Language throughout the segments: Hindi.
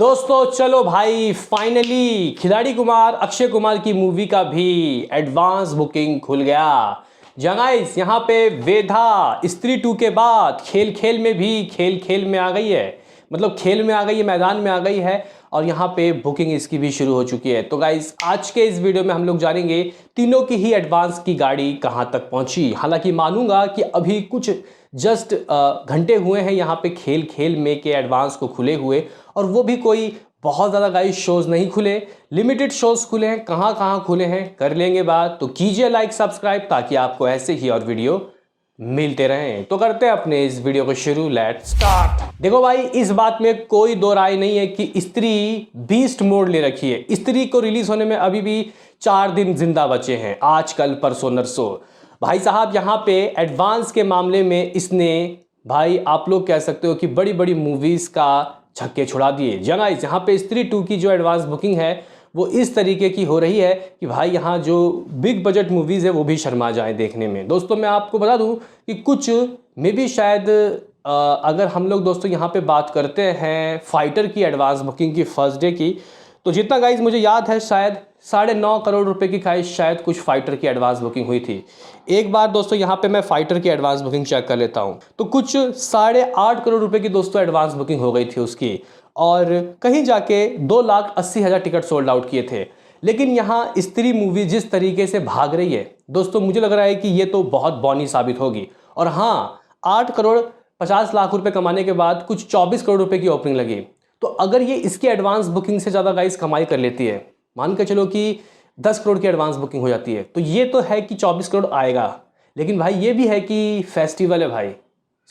दोस्तों चलो भाई फाइनली खिलाड़ी कुमार अक्षय कुमार की मूवी का भी एडवांस बुकिंग खुल गया। गाइस यहाँ पे वेधा स्त्री 2 के बाद खेल खेल में भी खेल में आ गई है, मतलब खेल में आ गई है, मैदान में आ गई है और यहाँ पे बुकिंग इसकी भी शुरू हो चुकी है। तो गाइस आज के इस वीडियो में हम लोग जानेंगे तीनों की ही एडवांस की गाड़ी कहाँ तक पहुंची। हालांकि मानूंगा कि अभी कुछ जस्ट घंटे हुए हैं यहाँ पे खेल खेल में के एडवांस को खुले हुए, और वो भी कोई बहुत ज़्यादा गाइस शोज़ नहीं खुले, लिमिटेड शोज़ खुले हैं। कहाँ कहाँ खुले हैं कर लेंगे बात, तो कीजिए लाइक सब्सक्राइब ताकि आपको ऐसे ही और वीडियो मिलते रहें। तो करते हैं अपने इस वीडियो को शुरू, लेट्स स्टार्ट। देखो भाई इस बात में कोई दो राय नहीं है कि स्त्री बीस्ट मोड ले रखी है। स्त्री को रिलीज होने में अभी भी 4 दिन जिंदा बचे हैं, आज कल परसों नरसों। भाई साहब यहाँ पे एडवांस के मामले में इसने भाई आप लोग कह सकते हो कि बड़ी बड़ी मूवीज का छक्के छुड़ा दिए। गाइस यहाँ पे स्त्री 2 की जो एडवांस बुकिंग है वो इस तरीके की हो रही है कि भाई यहाँ जो बिग बजट मूवीज़ है वो भी शर्मा जाए देखने में। दोस्तों मैं आपको बता दूं कि कुछ में भी शायद अगर हम लोग दोस्तों यहाँ पे बात करते हैं फाइटर की एडवांस बुकिंग की फर्स्ट डे की, तो जितना गाइज मुझे याद है शायद 9.5 करोड़ रुपए की खाई शायद कुछ फाइटर की एडवांस बुकिंग हुई थी। एक बार दोस्तों यहाँ पे मैं फाइटर की एडवांस बुकिंग चेक कर लेता हूँ, तो कुछ 8.5 करोड़ रुपए की दोस्तों एडवांस बुकिंग हो गई थी उसकी, और कहीं जाके 2,80,000 टिकट सोल्ड आउट किए थे। लेकिन यहाँ स्त्री मूवी जिस तरीके से भाग रही है दोस्तों, मुझे लग रहा है कि ये तो बहुत बौनी साबित होगी। और हाँ, 8 करोड़ 50 लाख रुपए कमाने के बाद कुछ 24 करोड़ रुपए की ओपनिंग लगी, तो अगर ये इसकी एडवांस बुकिंग से ज़्यादा गाइस कमाई कर लेती है, मान के चलो कि 10 करोड़ की एडवांस बुकिंग हो जाती है, तो ये तो है कि 24 करोड़ आएगा। लेकिन भाई ये भी है कि फेस्टिवल है भाई,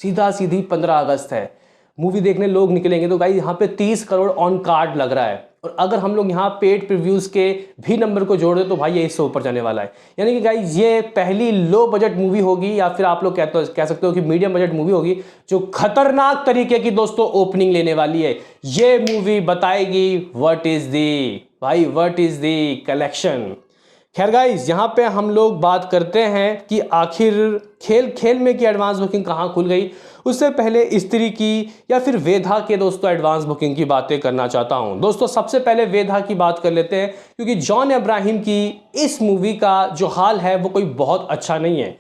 सीधा सीधी 15 अगस्त है, मूवी देखने लोग निकलेंगे, तो गाइस यहाँ पे 30 करोड़ ऑन कार्ड लग रहा है। और अगर हम लोग यहाँ पेड प्रीव्यूज़ के भी नंबर को जोड़ दें तो भाई ये इससे ऊपर जाने वाला है। यानी कि गाइस ये पहली लो बजट मूवी होगी, या फिर आप लोग कह सकते हो कि मीडियम बजट मूवी होगी जो खतरनाक तरीके की दोस्तों ओपनिंग लेने वाली है। ये मूवी बताएगी व्हाट इज दी कलेक्शन। खैर गाइस यहाँ पे हम लोग बात करते हैं कि आखिर खेल खेल में की एडवांस बुकिंग कहाँ खुल गई। उससे पहले स्त्री की या फिर वेधा के दोस्तों एडवांस बुकिंग की बातें करना चाहता हूं। दोस्तों सबसे पहले वेधा की बात कर लेते हैं, क्योंकि जॉन अब्राहम की इस मूवी का जो हाल है वो कोई बहुत अच्छा नहीं है।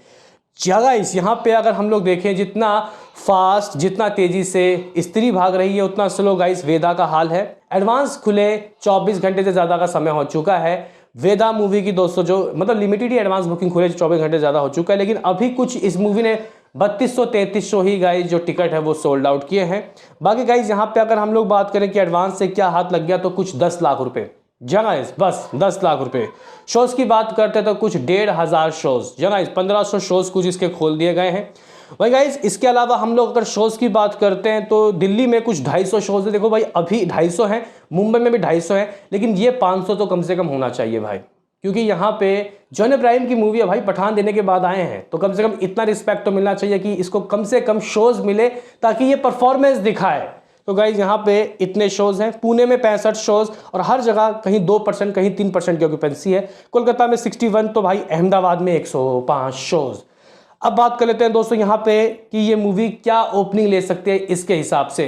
गाइस यहाँ पे अगर हम लोग देखें जितना फास्ट जितना तेजी से स्त्री भाग रही है उतना स्लो गाइस वेधा का हाल है। एडवांस खुले 24 घंटे से ज़्यादा का समय हो चुका है वेदा मूवी की दोस्तों, जो मतलब लिमिटेड ही एडवांस बुकिंग खुले 24 घंटे ज़्यादा हो चुका है। लेकिन अभी कुछ इस मूवी ने 3200-3300 ही गाइज जो टिकट है वो सोल्ड आउट किए हैं। बाकी गाइज यहाँ पे अगर हम लोग बात करें कि एडवांस से क्या हाथ लग गया, तो कुछ 10 लाख रुपए गाइज, बस 10 लाख रुपए। शोज़ की बात करते तो कुछ 1,500 शोज़ गाइज, 1500 शोज़ कुछ इसके खोल दिए गए हैं। भाई गाइज इसके अलावा हम लोग अगर शोज़ की बात करते हैं तो दिल्ली में कुछ 250 शोज़ है। देखो भाई अभी 250 हैं, मुंबई में भी 250 है, लेकिन ये 500 तो कम से कम होना चाहिए भाई, क्योंकि यहाँ पे जॉन अब्राहम की मूवी है भाई, पठान देने के बाद आए हैं, तो कम से कम इतना रिस्पेक्ट तो मिलना चाहिए कि इसको कम से कम शोज़ मिले ताकि ये परफॉर्मेंस दिखाए। तो गाइज यहाँ पे इतने शोज़ हैं, पुणे में 65 शोज़, और हर जगह कहीं 2% कहीं 3% की ऑक्यूपेंसी है। कोलकाता में 61, तो भाई अहमदाबाद में 105 शोज़। अब बात कर लेते हैं दोस्तों यहाँ पे कि ये मूवी क्या ओपनिंग ले सकती है इसके हिसाब से।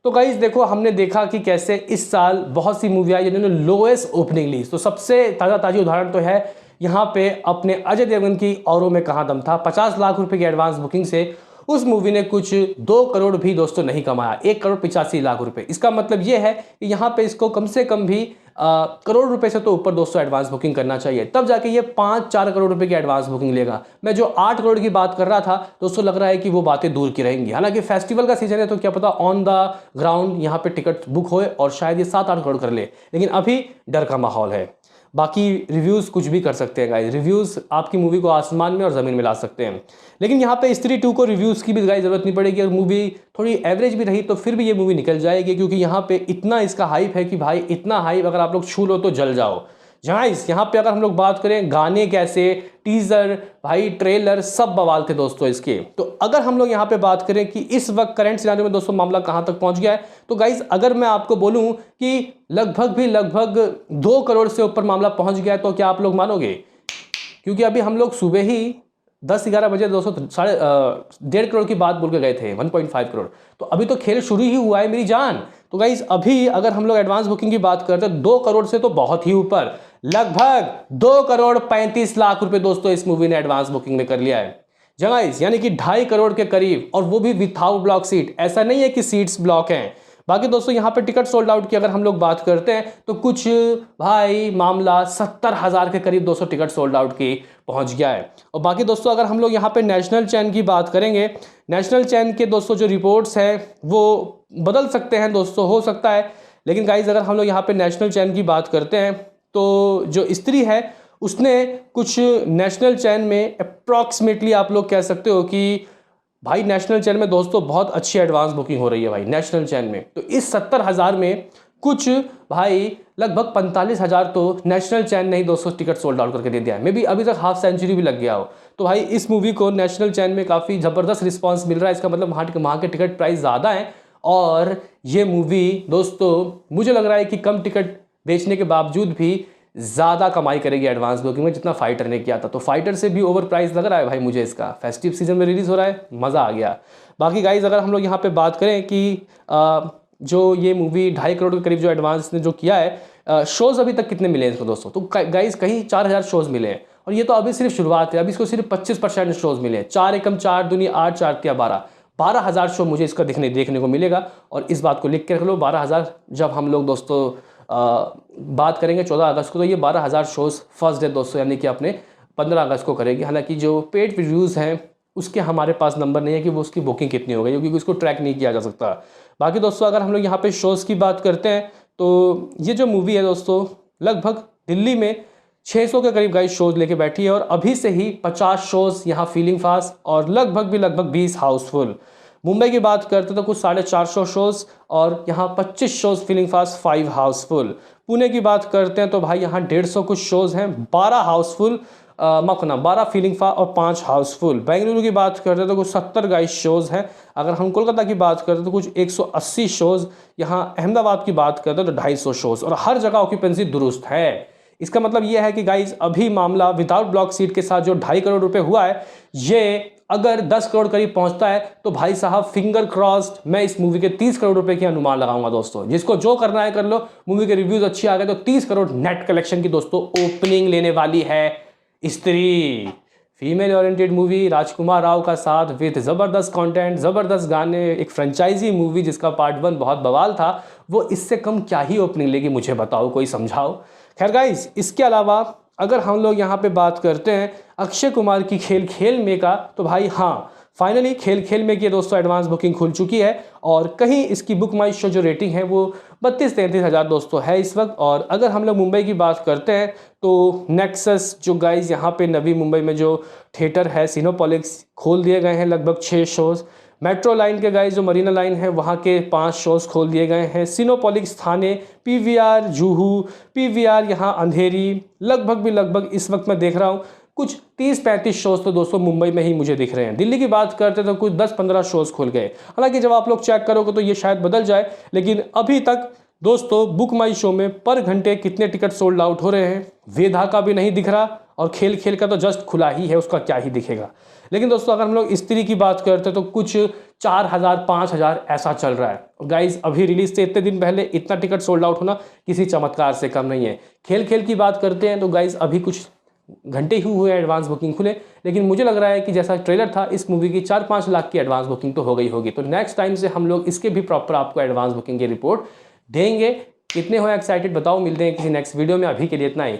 तो गाइस देखो हमने देखा कि कैसे इस साल बहुत सी मूवी आई जिन्होंने लोएस्ट ओपनिंग ली। तो सबसे ताज़ी उदाहरण तो है यहाँ पे अपने अजय देवगन की औरों में कहाँ दम था। 50 लाख रुपए की एडवांस बुकिंग से उस मूवी ने कुछ 2 करोड़ भी दोस्तों नहीं कमाया, 1 करोड़ 85 लाख रुपए। इसका मतलब ये है कि यहाँ पे इसको कम से कम भी करोड़ रुपए से तो ऊपर दोस्तों एडवांस बुकिंग करना चाहिए, तब जाके ये 5-4 करोड़ रुपए की एडवांस बुकिंग लेगा। मैं जो 8 करोड़ की बात कर रहा था दोस्तों, लग रहा है कि वो बातें दूर की रहेंगी। हालांकि फेस्टिवल का सीजन है तो क्या पता ऑन द ग्राउंड यहाँ पे टिकट बुक होए और शायद ये 7-8 करोड़ कर ले, लेकिन अभी डर का माहौल है। बाकी रिव्यूज़ कुछ भी कर सकते हैं गाइस, रिव्यूज़ आपकी मूवी को आसमान में और ज़मीन में ला सकते हैं। लेकिन यहाँ पे स्त्री 2 को रिव्यूज़ की भी गाइस ज़रूरत नहीं पड़ेगी, और मूवी थोड़ी एवरेज भी रही तो फिर भी ये मूवी निकल जाएगी, क्योंकि यहाँ पे इतना इसका हाइप है कि भाई इतना हाइप अगर आप लोग छू लो तो जल जाओ। गाइस यहाँ पे अगर हम लोग बात करें गाने कैसे, टीजर भाई, ट्रेलर सब बवाल थे दोस्तों इसके। तो अगर हम लोग यहाँ पे बात करें कि इस वक्त करंट सिनेरियो में दोस्तों मामला कहाँ तक पहुँच गया है, तो गाइस अगर मैं आपको बोलूँ कि लगभग 2 करोड़ से ऊपर मामला पहुँच गया है, तो क्या आप लोग मानोगे? क्योंकि अभी हम लोग सुबह ही 10-11 बजे दोस्तों 1.5 करोड़ की बात बोल के गए थे, 1.5 करोड़। तो अभी तो खेल शुरू ही हुआ है मेरी जान। तो गाइज अभी अगर हम लोग एडवांस बुकिंग की बात करते हैं 2 करोड़ से तो बहुत ही ऊपर, लगभग 2 करोड़ 35 लाख रुपए दोस्तों इस मूवी ने एडवांस बुकिंग में कर लिया है गाइस, यानी कि 2.5 करोड़ के करीब, और वो भी विथआउट ब्लॉक सीट। ऐसा नहीं है कि सीट्स ब्लॉक हैं। बाकी दोस्तों यहाँ पे टिकट सोल्ड आउट की अगर हम लोग बात करते हैं तो कुछ भाई मामला 70,000 के करीब दोस्तों टिकट सोल्ड आउट की पहुंच गया है। और बाकी दोस्तों अगर हम लोग यहाँ पे नेशनल चैन की बात करेंगे, नेशनल चैन के दोस्तों जो रिपोर्ट्स हैं वो बदल सकते हैं दोस्तों, हो सकता है। लेकिन गाइज अगर हम लोग यहाँ पे नेशनल चैन की बात करते हैं तो जो स्त्री है उसने कुछ नेशनल चैन में अप्रॉक्सीमेटली आप लोग कह सकते हो कि भाई नेशनल चैन में दोस्तों बहुत अच्छी एडवांस बुकिंग हो रही है भाई नेशनल चैन में। तो इस 70,000 में कुछ भाई लगभग 45,000 तो नेशनल चैन ने ही दोस्तों टिकट सोल्ड आउट करके दे दिया है। मे बी अभी तक हाफ सेंचुरी भी लग गया हो। तो भाई इस मूवी को नेशनल चैन में काफ़ी ज़बरदस्त रिस्पॉन्स मिल रहा है। इसका मतलब वहाँ के टिकट प्राइस ज़्यादा है, और ये मूवी दोस्तों मुझे लग रहा है कि कम टिकट बेचने के बावजूद भी ज़्यादा कमाई करेगी एडवांस बुकिंग में जितना फाइटर ने किया था। तो फाइटर से भी ओवर प्राइस लग रहा है भाई मुझे। इसका फेस्टिव सीजन में रिलीज़ हो रहा है, मज़ा आ गया। बाकी गाइज अगर हम लोग यहाँ पे बात करें कि जो ये मूवी 2.5 करोड़ के करीब जो एडवांस ने जो किया है, शोज़ अभी तक कितने मिले हैं इसको दोस्तों? तो गाइज कहीं 4,000 शोज़ मिले हैं, और ये तो अभी सिर्फ शुरुआत है। अभी इसको सिर्फ 25% शोज़ मिले हैं। 4 एकम 4 दूनी 8, 4 तिया 12,000 शो मुझे इसका देखने को मिलेगा। और इस बात को लिख के रख लो, 12,000 जब हम लोग दोस्तों बात करेंगे 14 अगस्त को, तो ये 12,000 शोज़ फर्स्ट डे दोस्तों यानी कि अपने 15 अगस्त को करेगी। हालांकि जो पेड रिव्यूज़ हैं उसके हमारे पास नंबर नहीं है कि वो उसकी बुकिंग कितनी हो गई, क्योंकि उसको ट्रैक नहीं किया जा सकता। बाकी दोस्तों अगर हम लोग यहाँ पे शोज़ की बात करते हैं तो ये जो मूवी है दोस्तों लगभग दिल्ली में 600 के करीब गाइस शोज़ लेके बैठी है, और अभी से ही 50 शोज़ यहाँ फीलिंग फास्ट, और लगभग 20 हाउसफुल। मुंबई की बात करते तो कुछ 450 शोज़, और यहाँ 25 shows feeling fast, 5 Housefull. Pune की बात करते हैं तो भाई यहाँ 150 कुछ शोज़ हैं, 12 हाउसफुल, मखना 12 फीलिंग फास्ट और 5 हाउसफुल। बेंगलुरु की बात करते हैं तो कुछ 70 गाइस शोज़ हैं। अगर हम कोलकाता की बात करते हैं तो कुछ 180 शोज़। यहाँ अहमदाबाद की बात करते हैं तो 250 शोज़, और हर जगह ऑक्यूपेंसी दुरुस्त है। इसका मतलब यह है कि गाइज अभी मामला विदाउट ब्लॉक सीट के साथ जो 2.5 करोड़ रुपए हुआ है, ये अगर 10 करोड़ करीब पहुंचता है तो भाई साहब फिंगर क्रॉस्ड, मैं इस मूवी के 30 करोड़ रुपए की अनुमान लगाऊंगा दोस्तों। जिसको जो करना है कर लो। मूवी के रिव्यूज अच्छी आ गए तो 30 करोड़ नेट कलेक्शन की दोस्तों ओपनिंग लेने वाली है स्त्री। फीमेल ओरिएंटेड मूवी, राजकुमार राव का साथ विद जबरदस्त कंटेंट, जबरदस्त गाने, एक फ्रेंचाइजी मूवी जिसका पार्ट 1 बहुत बवाल था, वो इससे कम क्या ही ओपनिंग लेगी मुझे बताओ, कोई समझाओ। खैर गाइस इसके अलावा अगर हम लोग यहाँ पे बात करते हैं अक्षय कुमार की खेल में का, तो भाई हाँ फाइनली खेल में की दोस्तों एडवांस बुकिंग खुल चुकी है, और कहीं इसकी बुक माई शो जो रेटिंग है वो 32-33 हज़ार दोस्तों है इस वक्त। और अगर हम लोग मुंबई की बात करते हैं तो नेक्सस जो गाइज यहाँ पे नवी मुंबई में जो थिएटर है सिनेपोलिक्स खोल दिए गए हैं, लगभग 6 शोज़। मेट्रो लाइन के गाइज जो मरीना लाइन है वहाँ के 5 शोज़ खोल दिए गए हैं। सिनेपोलिक्स थाने, पीवीआर जूहू, पीवीआर यहाँ अंधेरी, लगभग इस वक्त मैं देख रहा हूँ कुछ 30-35 शोज़ तो दोस्तों मुंबई में ही मुझे दिख रहे हैं। दिल्ली की बात करते तो कुछ 10-15 शोज़ खुल गए। हालांकि जब आप लोग चेक करोगे तो ये शायद बदल जाए, लेकिन अभी तक दोस्तों बुक माई शो में पर घंटे कितने टिकट सोल्ड आउट हो रहे हैं वेधा का भी नहीं दिख रहा, और खेल का तो जस्ट खुला ही है, उसका क्या ही दिखेगा। लेकिन दोस्तों अगर हम लोग स्त्री की बात करते तो कुछ 4,000-5,000 ऐसा चल रहा है। गाइज अभी रिलीज से इतने दिन पहले इतना टिकट सोल्ड आउट होना किसी चमत्कार से कम नहीं है। खेल की बात करते हैं तो गाइज अभी कुछ घंटे ही हुए एडवांस बुकिंग खुले, लेकिन मुझे लग रहा है कि जैसा ट्रेलर था इस मूवी की 4-5 लाख की एडवांस बुकिंग तो हो गई होगी। तो नेक्स्ट टाइम से हम लोग इसके भी प्रॉपर आपको एडवांस बुकिंग की रिपोर्ट देंगे। कितने हो एक्साइटेड बताओ, मिलते हैं किसी नेक्स्ट वीडियो में। अभी के लिए इतना ही,